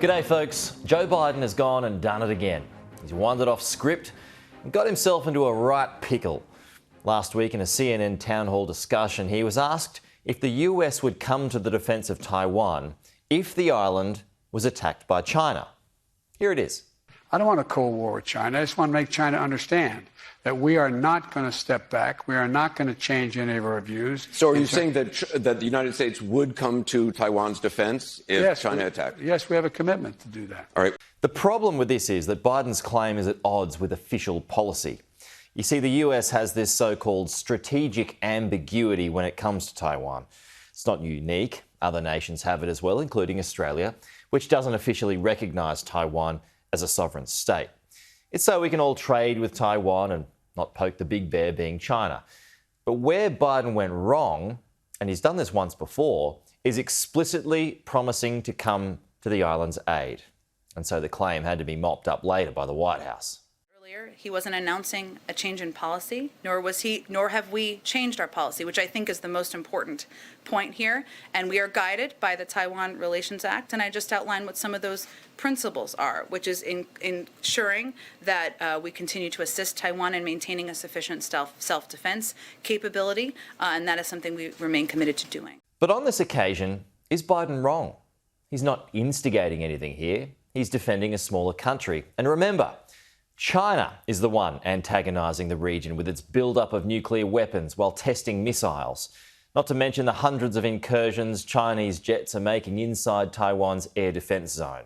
G'day folks, Joe Biden has gone and done it again. He's wandered off script and got himself into a right pickle. Last week in a CNN town hall discussion, he was asked if the US would come to the defence of Taiwan if the island was attacked by China. Here it is. I don't want a Cold War with China. I just want to make China understand that we are not going to step back. We are not going to change any of our views. So are you saying that the United States would come to Taiwan's defense if China attacked? Yes, we have a commitment to do that. All right. The problem with this is that Biden's claim is at odds with official policy. You see, the US has this so-called strategic ambiguity when it comes to Taiwan. It's not unique. Other nations have it as well, including Australia, which doesn't officially recognise Taiwan as a sovereign state. It's so we can all trade with Taiwan and not poke the big bear being China. But where Biden went wrong, and he's done this once before, is explicitly promising to come to the island's aid. And so the claim had to be mopped up later by the White House. Earlier, he wasn't announcing a change in policy, nor have we changed our policy, which I think is the most important point here. And we are guided by the Taiwan Relations Act, and I just outlined what some of those principles are, which is ensuring that we continue to assist Taiwan in maintaining a sufficient self-defense capability, and that is something we remain committed to doing. But on this occasion, is Biden wrong? He's not instigating anything here. He's defending a smaller country. And remember, China is the one antagonising the region with its build-up of nuclear weapons while testing missiles. Not to mention the hundreds of incursions Chinese jets are making inside Taiwan's air defence zone.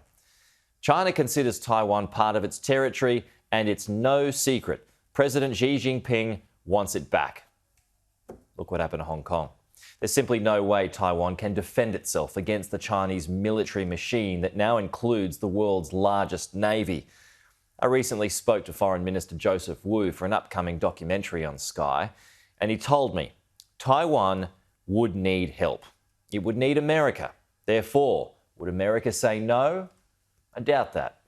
China considers Taiwan part of its territory, and it's no secret President Xi Jinping wants it back. Look what happened to Hong Kong. There's simply no way Taiwan can defend itself against the Chinese military machine that now includes the world's largest navy. I recently spoke to Foreign Minister Joseph Wu for an upcoming documentary on Sky, and he told me Taiwan would need help. It would need America. Therefore, would America say no? I doubt that.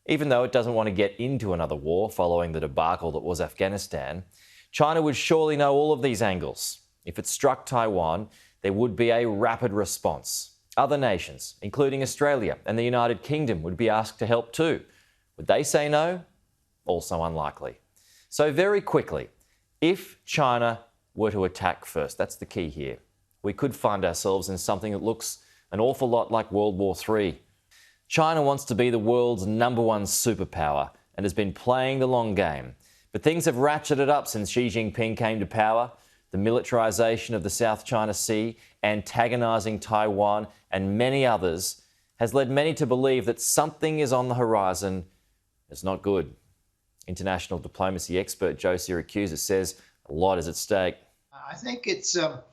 Even though it doesn't want to get into another war following the debacle that was Afghanistan, China would surely know all of these angles. If it struck Taiwan, there would be a rapid response. Other nations, including Australia and the United Kingdom, would be asked to help too. Would they say no? Also unlikely. So very quickly, if China were to attack first, that's the key here, we could find ourselves in something that looks an awful lot like World War III. China wants to be the world's #1 superpower and has been playing the long game. But things have ratcheted up since Xi Jinping came to power. The militarisation of the South China Sea, antagonising Taiwan and many others has led many to believe that something is on the horizon. It's not good. International diplomacy expert Joe Siracusa says a lot is at stake. I think it's a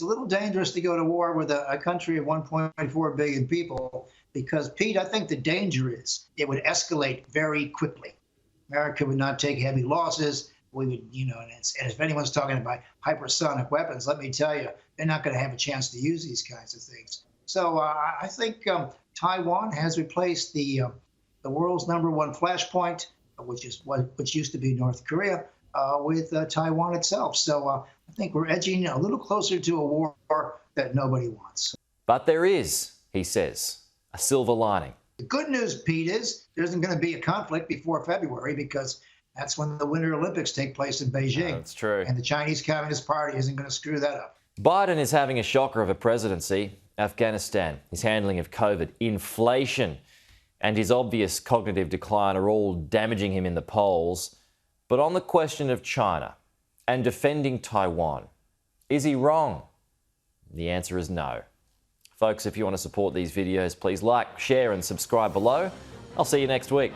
little dangerous to go to war with a country of 1.4 billion people because, Pete, I think the danger is it would escalate very quickly. America would not take heavy losses. We would, and if anyone's talking about hypersonic weapons, let me tell you, they're not going to have a chance to use these kinds of things. So I think Taiwan has replaced the world's #1 flashpoint, which used to be North Korea, with Taiwan itself. So I think we're edging a little closer to a war that nobody wants. But there is, he says, a silver lining. The good news, Pete, is there isn't going to be a conflict before February because that's when the Winter Olympics take place in Beijing. That's true. And the Chinese Communist Party isn't going to screw that up. Biden is having a shocker of a presidency. Afghanistan, his handling of COVID, inflation, and his obvious cognitive decline are all damaging him in the polls. But on the question of China and defending Taiwan, is he wrong? The answer is no. Folks, if you want to support these videos, please like, share and subscribe below. I'll see you next week.